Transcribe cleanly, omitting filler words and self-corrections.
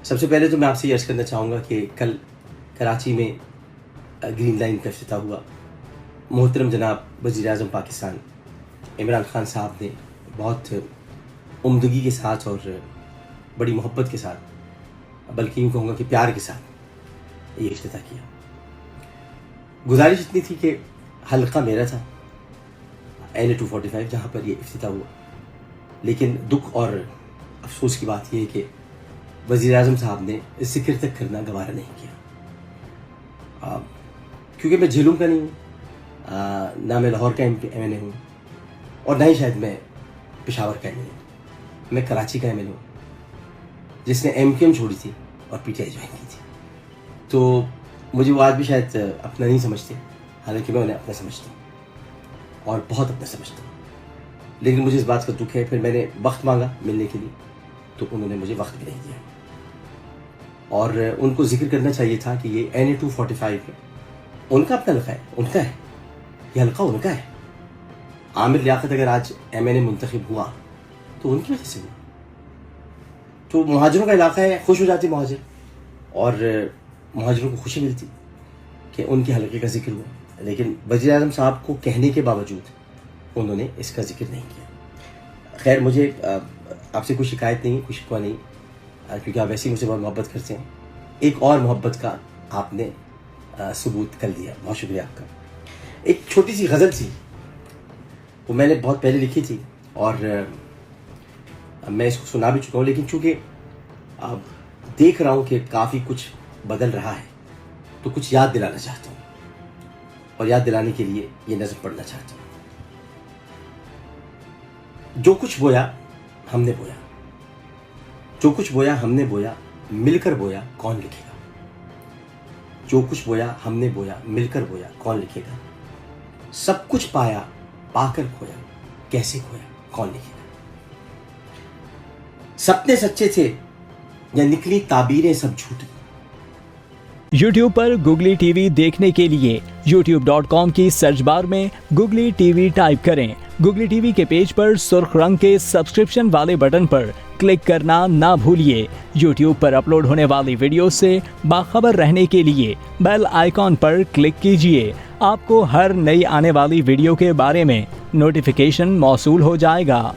सबसे पहले तो मैं आपसे ये अर्ज़ करना चाहूँगा कि कल कराची में ग्रीन लाइन का इफ्तिताह हुआ। मोहतरम जनाब वज़ीर-ए-आज़म पाकिस्तान इमरान खान साहब ने बहुत उम्दगी के साथ और बड़ी मोहब्बत के साथ, बल्कि यूँ कहूँगा कि प्यार के साथ ये इफ्तिताह किया। गुजारिश इतनी थी कि हल्का मेरा था NA 245 जहाँ पर ये इफ्तिताह हुआ, लेकिन दुख और अफसोस की बात यह है कि वज़ीर-ए-आज़म साहब ने ज़िक्र तक करना गवारा नहीं किया। क्योंकि मैं झेलूम का नहीं हूँ, ना मैं लाहौर का MNA हूँ और ना ही शायद मैं पेशावर का MNA हूँ। मैं कराची का MNA हूँ जिसने MQM छोड़ी थी और PTI ज्वाइन की थी। तो मुझे वो आज भी शायद अपना नहीं समझते, हालांकि मैं उन्हें अपना समझता हूँ और बहुत अपना समझता हूँ। लेकिन मुझे इस बात का दुख है, फिर मैंने वक्त मांगा मिलने के लिए तो उन्होंने मुझे वक्त भी नहीं दिया। और उनको जिक्र करना चाहिए था कि ये NA 245 है, उनका अपना हल्का है, उनका है, ये हल्का उनका है। आमिर लियाकत अगर आज MNA मुंतखब हुआ तो उनकी वजह से हुआ। तो मुहाजिरों का इलाका है, खुश हो जाते मुहाजिर और मुहाजिरों को खुशी मिलती कि उनके हल्के का जिक्र हुआ। लेकिन वज़ीर-ए-आज़म साहब को कहने के बावजूद उन्होंने इसका जिक्र नहीं किया। खैर, मुझे आपसे कोई शिकायत नहीं, कोई शिकवा नहीं, क्योंकि आप वैसे ही मुझसे बहुत मोहब्बत करते हैं। एक और मोहब्बत का आपने सबूत कर दिया, बहुत शुक्रिया आपका। एक छोटी सी गज़ल थी, वो मैंने बहुत पहले लिखी थी और मैं इसको सुना भी चुका हूँ, लेकिन चूँकि अब देख रहा हूँ कि काफ़ी कुछ बदल रहा है तो कुछ याद दिलाना चाहता हूँ और याद दिलाने के लिए ये नज़म पढ़ना चाहता हूँ। जो कुछ बोया हमने बोया, जो कुछ बोया हमने बोया, मिलकर बोया कौन लिखेगा। जो कुछ बोया हमने बोया, मिलकर बोया कौन लिखेगा। सब कुछ पाया पाकर खोया, कैसे खोया कौन लिखेगा। सपने सच्चे थे या निकली ताबीरें सब झूठी। YouTube पर गुगली टीवी देखने के लिए youtube.com की सर्च बार में गुगली टीवी टाइप करें। गुगली टीवी के पेज पर सुर्ख रंग के सब्सक्रिप्शन वाले बटन पर क्लिक करना ना भूलिए। YouTube पर अपलोड होने वाली वीडियो से बाखबर रहने के लिए बेल आइकॉन पर क्लिक कीजिए। आपको हर नई आने वाली वीडियो के बारे में नोटिफिकेशन मौसूल हो जाएगा।